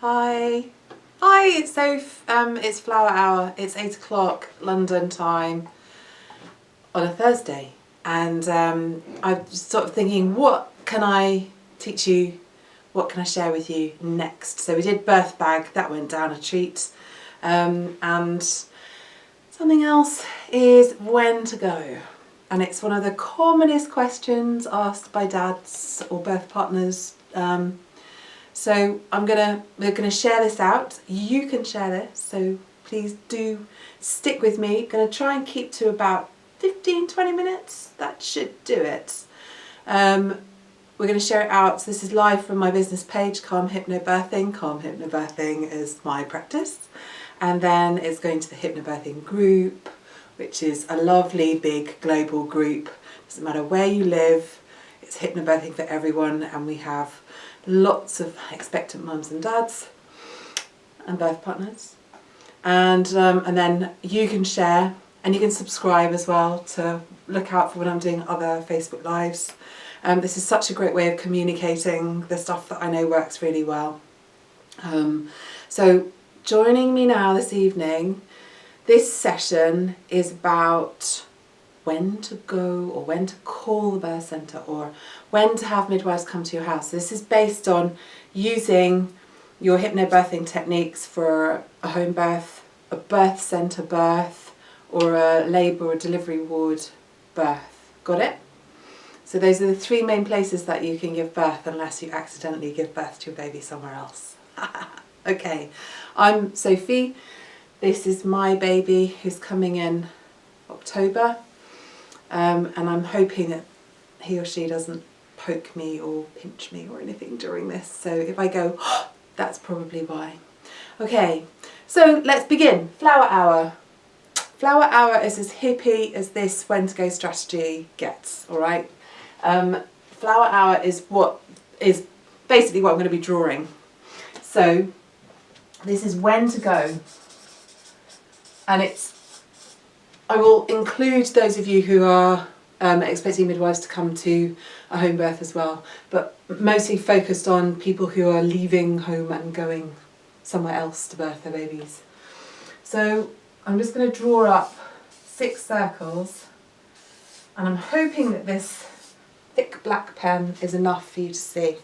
Hi. Hi, it's Soph. It's flower hour. It's 8 o'clock London time on a Thursday. And I'm sort of thinking, what can I teach you? What can I share with you next? So we did birth bag, that went down a treat. And something else is when to go. And it's one of the commonest questions asked by dads or birth partners. So we're gonna share this out. You can share this, so please do stick with me. Gonna try and keep to about 15-20 minutes. That should do it. We're going to share it out. So this is live from my business page, Calm HypnoBirthing. Calm HypnoBirthing is my practice. And then it's going to the HypnoBirthing group, which is a lovely big global group. Doesn't matter where you live, it's HypnoBirthing for everyone, and we have lots of expectant mums and dads and birth partners. And then you can share, and you can subscribe as well to look out for when I'm doing other Facebook Lives. This is such a great way of communicating the stuff that I know works really well. So joining me now this evening, this session is about when to go or when to call the birth centre or when to have midwives come to your house. This is based on using your hypnobirthing techniques for a home birth, a birth centre birth, or a labour or delivery ward birth. Got it? So those are the three main places that you can give birth unless you accidentally give birth to your baby somewhere else. Okay, I'm Sophie. This is my baby who's coming in October. And I'm hoping that he or she doesn't poke me or pinch me or anything during this. So if I go, oh, that's probably why. Okay, so let's begin. Flower hour. Flower hour is as hippie as this when to go strategy gets, all right? Flower hour is basically what I'm going to be drawing. So this is when to go. And I will include those of you who are expecting midwives to come to a home birth as well, but mostly focused on people who are leaving home and going somewhere else to birth their babies. So I'm just going to draw up 6 circles, and I'm hoping that this thick black pen is enough for you to see.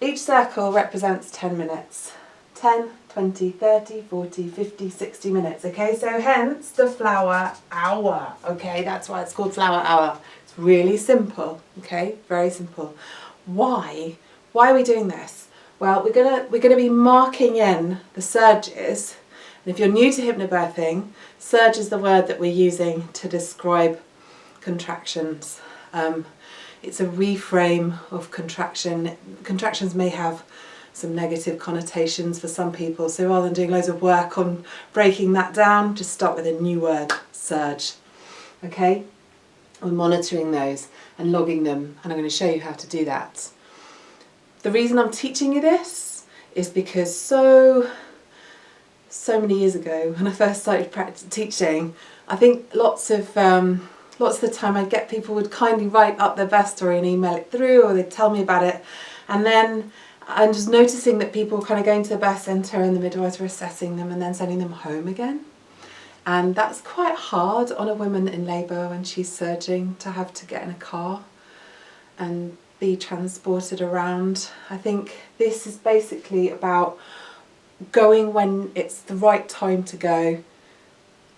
Each circle represents 10 minutes. 10, 20, 30, 40, 50, 60 minutes, okay? So hence the flower hour, okay? That's why it's called flower hour. It's really simple, okay? Very simple. Why? Why are we doing this? Well, we're gonna be marking in the surges. And if you're new to hypnobirthing, surge is the word that we're using to describe contractions. It's a reframe of contraction. Contractions may have some negative connotations for some people, so rather than doing loads of work on breaking that down, just start with a new word, surge. Okay? We're monitoring those and logging them, and I'm going to show you how to do that. The reason I'm teaching you this is because so many years ago, when I first started teaching, I think lots of the time I'd get people would kindly write up their birth story and email it through, or they'd tell me about it, and then I'm just noticing that people were kind of going to the birth centre and the midwives were assessing them and then sending them home again. And that's quite hard on a woman in labour when she's surging, to have to get in a car and be transported around. I think this is basically about going when it's the right time to go,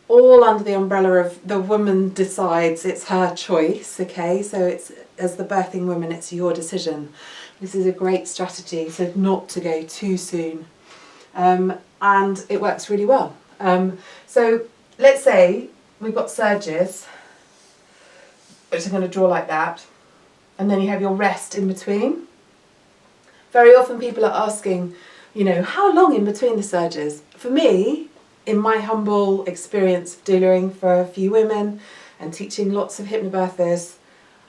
all under the umbrella of the woman decides, it's her choice, okay? So it's, as the birthing woman, it's your decision. This is a great strategy, so not to go too soon. And it works really well. So let's say we've got surges, which I'm going to draw like that, and then you have your rest in between. Very often people are asking, you know, how long in between the surges? For me, in my humble experience of delivering for a few women and teaching lots of hypnobirthers,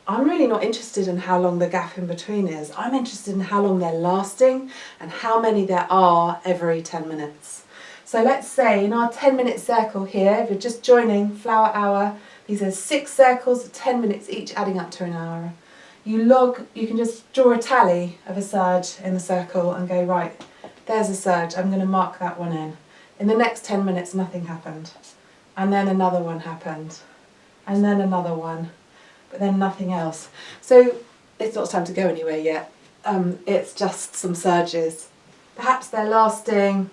I'm really not interested in how long the gap in between is. I'm interested in how long they're lasting and how many there are every 10 minutes. So let's say in our 10-minute circle here, if you're just joining flower hour, these are 6 circles of 10 minutes each, adding up to an hour. you can just draw a tally of a surge in the circle and go, right, there's a surge, I'm going to mark that one in. In the next 10 minutes, nothing happened. And then another one happened. And then another one. But then nothing else. So it's not time to go anywhere yet. It's just some surges. Perhaps they're lasting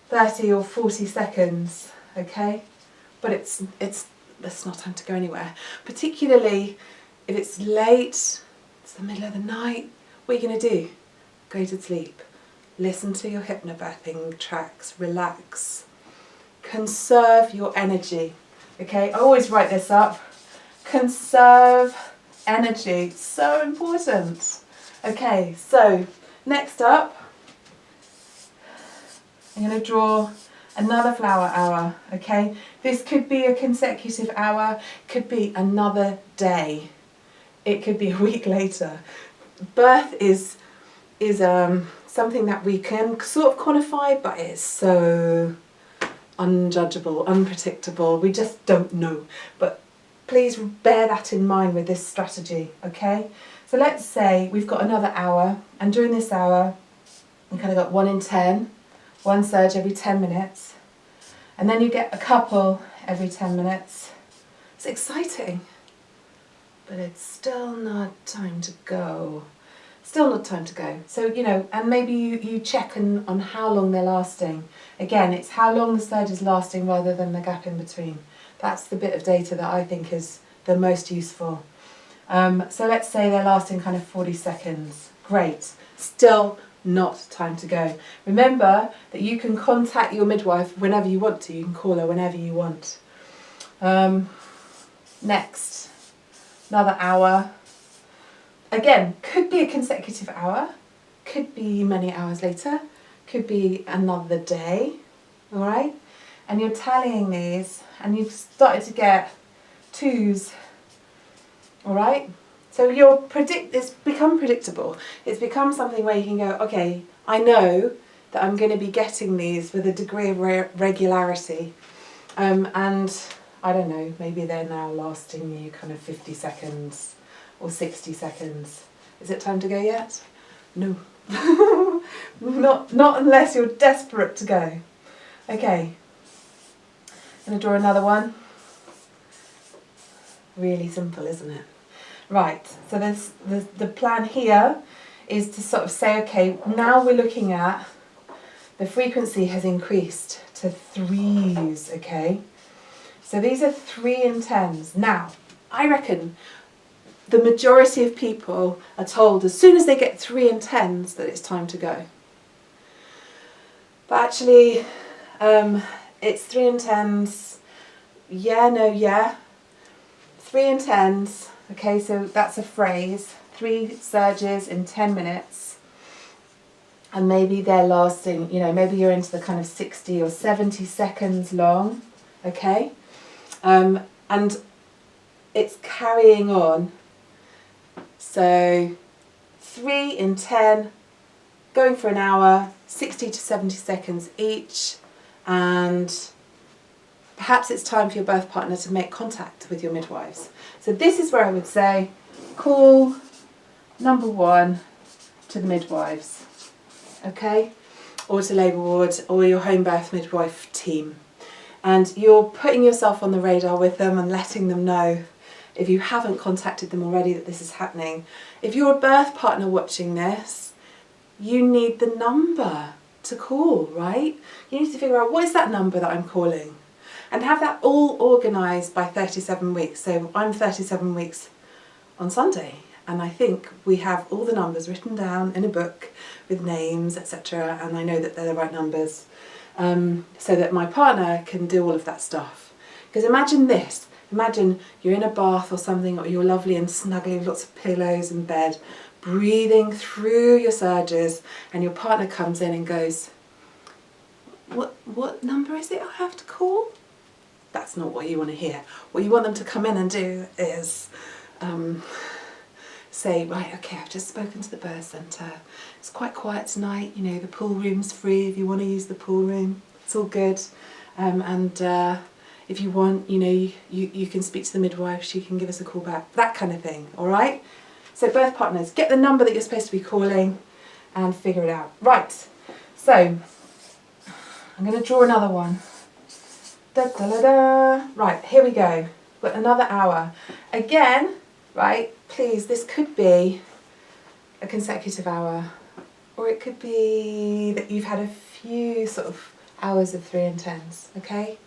30 or 40 seconds, okay? But it's not time to go anywhere. Particularly if it's late, it's the middle of the night, what are you going to do? Go to sleep. Listen to your hypnobirthing tracks, relax. Conserve your energy, okay? I always write this up. Conserve energy, so important. Okay, so next up, I'm going to draw another flower hour, okay? This could be a consecutive hour, could be another day. It could be a week later. Birth is something that we can sort of quantify, but it's so unjudgeable, unpredictable. We just don't know. But please bear that in mind with this strategy, okay? So let's say we've got another hour, and during this hour, we kind of got 1 in 10, one surge every 10 minutes, and then you get a couple every 10 minutes. It's exciting, but it's still not time to go. Still not time to go. So, you know, and maybe you check on how long they're lasting. Again, it's how long the surge is lasting rather than the gap in between. That's the bit of data that I think is the most useful. So let's say they're lasting kind of 40 seconds. Great. Still not time to go. Remember that you can contact your midwife whenever you want to. You can call her whenever you want. Next, another hour. Again, could be a consecutive hour, could be many hours later, could be another day, all right? And you're tallying these, and you've started to get 2s, all right? So it's become predictable. It's become something where you can go, okay, I know that I'm going to be getting these with a degree of regularity, and I don't know, maybe they're now lasting you kind of 50 seconds. Or 60 seconds. Is it time to go yet? No. Not unless you're desperate to go. Okay. I'm going to draw another one. Really simple, isn't it? Right. So the plan here is to sort of say, okay, now we're looking at the frequency has increased to 3s, okay? So these are 3 and 10s. Now, I reckon the majority of people are told as soon as they get 3 and 10s that it's time to go. But actually, it's 3 and 10s, yeah, no, yeah. 3 and 10s, okay, so that's a phrase. 3 surges in 10 minutes. And maybe they're lasting, you know, maybe you're into the kind of 60 or 70 seconds long, okay? And it's carrying on. So 3 in 10, going for an hour, 60 to 70 seconds each, and perhaps it's time for your birth partner to make contact with your midwives. So this is where I would say, call number 1 to the midwives, okay? Or to labour ward or your home birth midwife team. And you're putting yourself on the radar with them and letting them know, if you haven't contacted them already, that this is happening. If you're a birth partner watching this, you need the number to call, right? You need to figure out, what is that number that I'm calling? And have that all organised by 37 weeks. So I'm 37 weeks on Sunday, and I think we have all the numbers written down in a book with names, etc. And I know that they're the right numbers, so that my partner can do all of that stuff. Because imagine this. Imagine you're in a bath or something, or you're lovely and snuggly with lots of pillows in bed, breathing through your surges, and your partner comes in and goes, what number is it I have to call? That's not what you want to hear. What you want them to come in and do is say, right, okay, I've just spoken to the birth centre. It's quite quiet tonight, you know, the pool room's free if you want to use the pool room. It's all good. If you want, you know, you can speak to the midwife, she can give us a call back, that kind of thing, all right? So birth partners, get the number that you're supposed to be calling and figure it out. Right, so I'm going to draw another one. Da, da, da, da. Right, here we go. Got another hour. Again, right, please, this could be a consecutive hour, or it could be that you've had a few sort of hours of 3 and 10s, okay?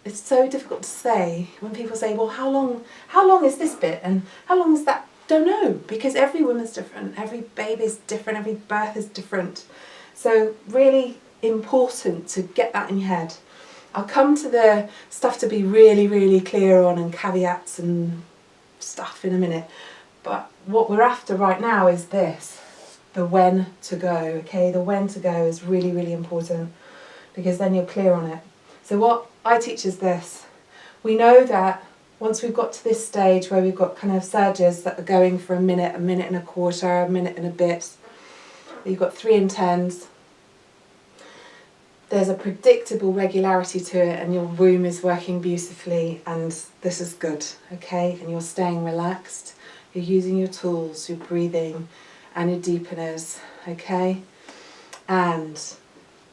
It's so difficult to say when people say, well, how long is this bit and how long is that? Don't know, because every woman's different, every baby's different, every birth is different. So really important to get that in your head. I'll come to the stuff to be really, really clear on and caveats and stuff in a minute. But what we're after right now is this, the when to go, okay? The when to go is really, really important because then you're clear on it. So what I teach is this. We know that once we've got to this stage where we've got kind of surges that are going for a minute and a quarter, a minute and a bit, you've got 3 and 10s, there's a predictable regularity to it and your womb is working beautifully and this is good, okay? And you're staying relaxed, you're using your tools, you're breathing and your deepeners, okay? And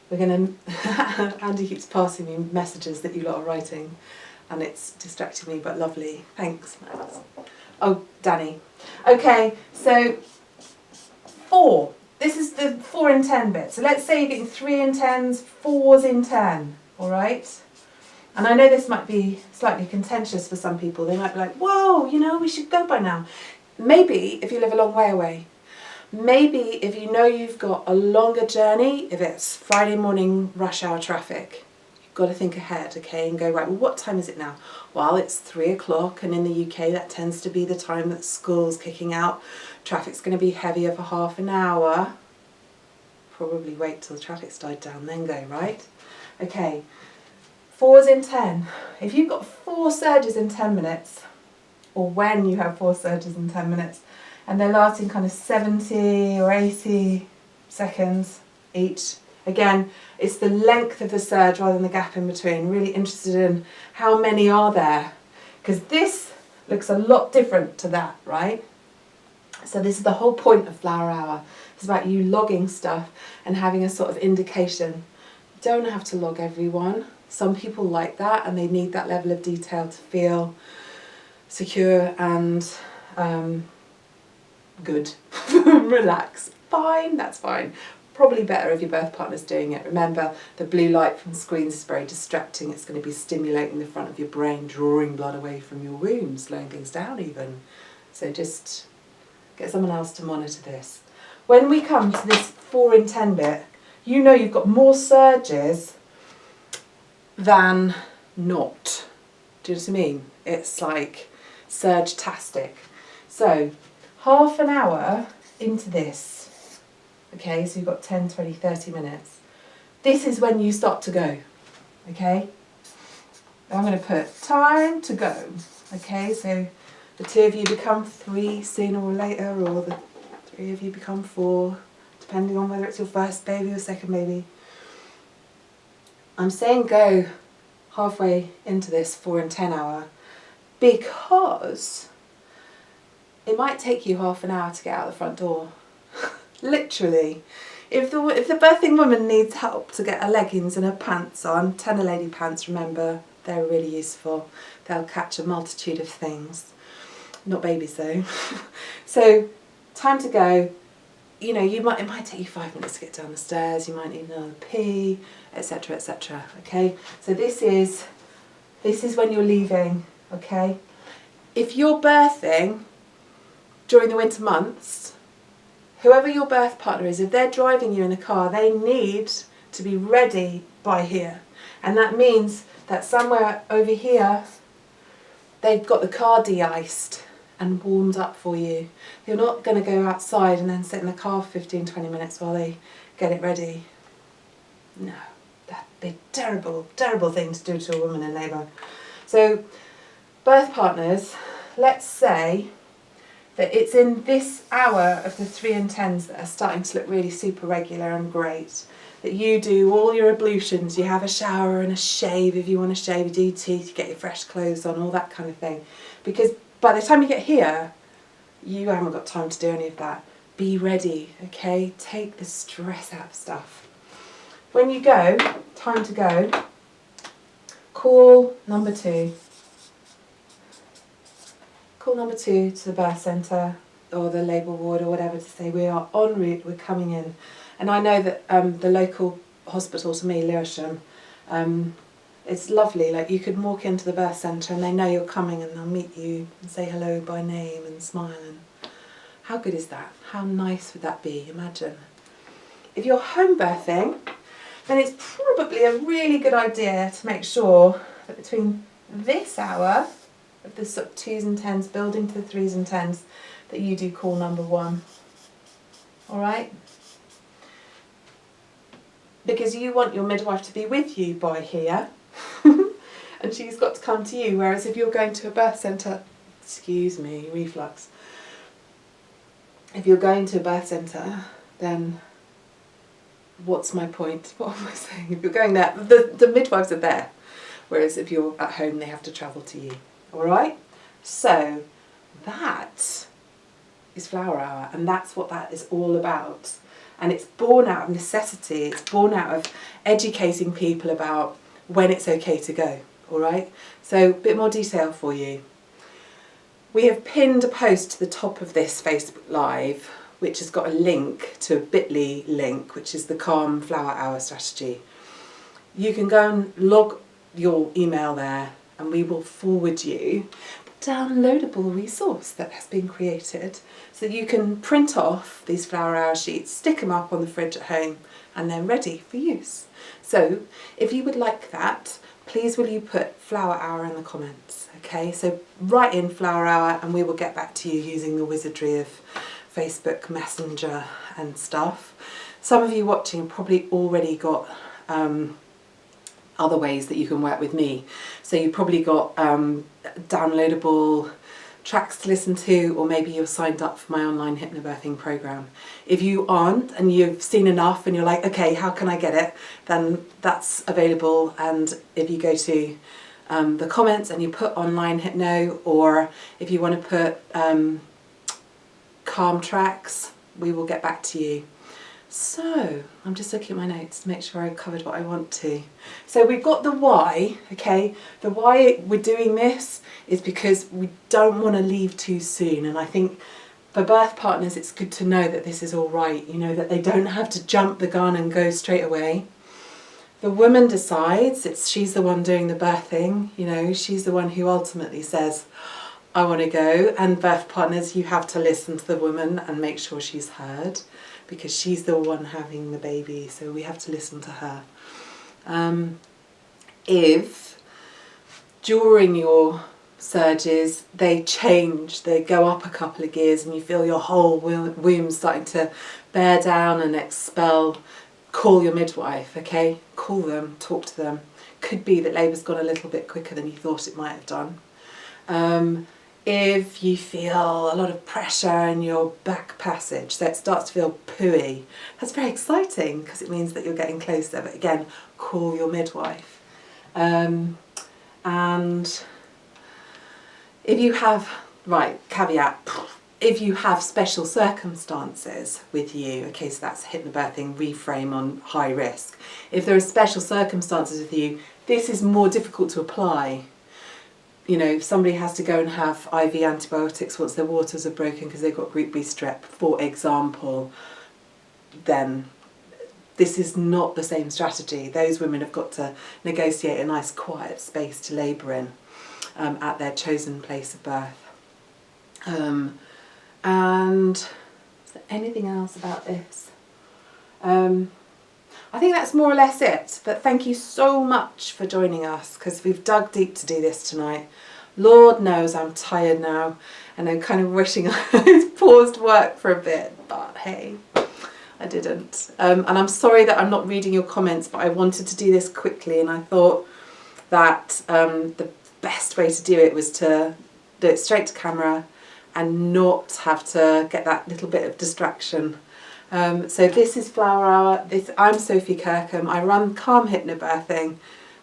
we're going to, Andy keeps passing me messages that you lot are writing and it's distracting me, but lovely. Thanks, Max. Oh, Danny. Okay, so 4. This is the 4 and 10 bit. So let's say you're getting 3 and 10s, 4s in 10, all right? And I know this might be slightly contentious for some people. They might be like, whoa, you know, we should go by now. Maybe if you live a long way away. Maybe if you know you've got a longer journey, if it's Friday morning rush hour traffic, you've got to think ahead, okay, and go, right, well, what time is it now? Well, it's 3 o'clock, and in the UK that tends to be the time that school's kicking out. Traffic's going to be heavier for half an hour. Probably wait till the traffic's died down, then go, right? Okay, 4s in 10. If you've got 4 surges in 10 minutes, or when you have 4 surges in 10 minutes, and they're lasting kind of 70 or 80 seconds each. Again, it's the length of the surge rather than the gap in between. Really interested in how many are there, because this looks a lot different to that, right? So this is the whole point of Flower Hour. It's about you logging stuff and having a sort of indication. You don't have to log everyone. Some people like that and they need that level of detail to feel secure and good. Relax. Fine, that's fine. Probably better if your birth partner's doing it. Remember, the blue light from screens is very distracting. It's going to be stimulating the front of your brain, drawing blood away from your womb, slowing things down even. So just get someone else to monitor this. When we come to this 4 in 10 bit, you know you've got more surges than not. Do you know what I mean? It's like surge-tastic. So half an hour into this, okay, so you've got 10, 20, 30 minutes. This is when you start to go, okay? I'm going to put time to go, okay? So the 2 of you become 3 sooner or later, or the 3 of you become 4, depending on whether it's your first baby or second baby. I'm saying go halfway into this 4 and 10 hour because it might take you half an hour to get out the front door. Literally. If the birthing woman needs help to get her leggings and her pants on, tenor lady pants, remember, they're really useful. They'll catch a multitude of things. Not babies though. So, time to go. You know, it might take you 5 minutes to get down the stairs, you might need another pee, etc, etc, okay? So this is when you're leaving, okay? If you're birthing during the winter months, whoever your birth partner is, if they're driving you in a car, they need to be ready by here. And that means that somewhere over here, they've got the car de-iced and warmed up for you. You're not going to go outside and then sit in the car for 15, 20 minutes while they get it ready. No, that'd be a terrible, terrible thing to do to a woman in labour. So, birth partners, let's say that it's in this hour of the 3 and 10s that are starting to look really super regular and great, that you do all your ablutions, you have a shower and a shave if you want to shave, you do your teeth, you get your fresh clothes on, all that kind of thing. Because by the time you get here, you haven't got time to do any of that. Be ready, okay? Take the stress out of stuff. When you go, time to go, call number 2. Call number 2 to the birth centre or the labour ward or whatever to say we are en route, we're coming in. And I know that the local hospital to me, Lewisham, it's lovely. Like, you could walk into the birth centre and they know you're coming and they'll meet you and say hello by name and smile. And how good is that? How nice would that be? Imagine. If you're home birthing, then it's probably a really good idea to make sure that between this hour of the sort of 2s and 10s building to the 3s and 10s that you do call number 1. Alright? Because you want your midwife to be with you by here and she's got to come to you, whereas if you're going to a birth centre, excuse me, reflux, if you're going to a birth centre, then what's my point? What am I saying? If you're going there, the midwives are there, whereas if you're at home they have to travel to you. Alright? So that is Flower Hour, and that's what that is all about. And it's born out of necessity, it's born out of educating people about when it's okay to go. Alright? So a bit more detail for you. We have pinned a post to the top of this Facebook Live which has got a link to a bit.ly link, which is the Calm Flower Hour strategy. You can go and log your email there and we will forward you a downloadable resource that has been created so that you can print off these Flower Hour sheets, stick them up on the fridge at home and they're ready for use. So if you would like that, please will you put Flower Hour in the comments, okay? So write in Flower Hour and we will get back to you using the wizardry of Facebook Messenger and stuff. Some of you watching probably already got other ways that you can work with me. So you probably got downloadable tracks to listen to, or maybe you're signed up for my online hypnobirthing program. If you aren't and you've seen enough and you're like, okay, how can I get it? Then that's available. And if you go to the comments and you put online hypno, or if you want to put calm tracks, we will get back to you. So I'm just looking at my notes to make sure I covered what I want to. So we've got the why, okay? The why we're doing this is because we don't want to leave too soon, and I think for birth partners it's good to know that this is all right, you know, that they don't have to jump the gun and go straight away. The woman decides, she's the one doing the birthing, you know, she's the one who ultimately says, I want to go. And birth partners, you have to listen to the woman and make sure she's heard, because she's the one having the baby, so we have to listen to her. If during your surges they change, they go up a couple of gears and you feel your whole womb starting to bear down and expel, call your midwife, okay? Call them, talk to them. Could be that labour's gone a little bit quicker than you thought it might have done. If you feel a lot of pressure in your back passage, so it starts to feel pooey, that's very exciting because it means that you're getting closer. But again, call your midwife. And if you have, right, caveat, if you have special circumstances with you, okay, so that's hypnobirthing, reframe on high risk. If there are special circumstances with you, this is more difficult to apply. You know, if somebody has to go and have IV antibiotics once their waters are broken because they've got group B strep, for example, then this is not the same strategy. Those women have got to negotiate a nice quiet space to labour in at their chosen place of birth. And is there anything else about this? I think that's more or less it, but thank you so much for joining us, because we've dug deep to do this tonight. Lord knows I'm tired now and I'm kind of wishing I'd paused work for a bit, but hey, I didn't. And I'm sorry that I'm not reading your comments, but I wanted to do this quickly and I thought that the best way to do it was to do it straight to camera and not have to get that little bit of distraction. So this is Flower Hour. I'm Sophie Kirkham. I run Calm HypnoBirthing.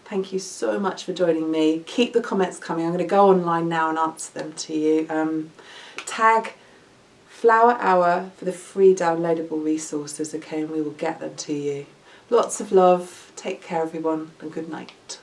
Thank you so much for joining me. Keep the comments coming. I'm going to go online now and answer them to you. Tag Flower Hour for the free downloadable resources, okay, and we will get them to you. Lots of love, take care everyone, and good night.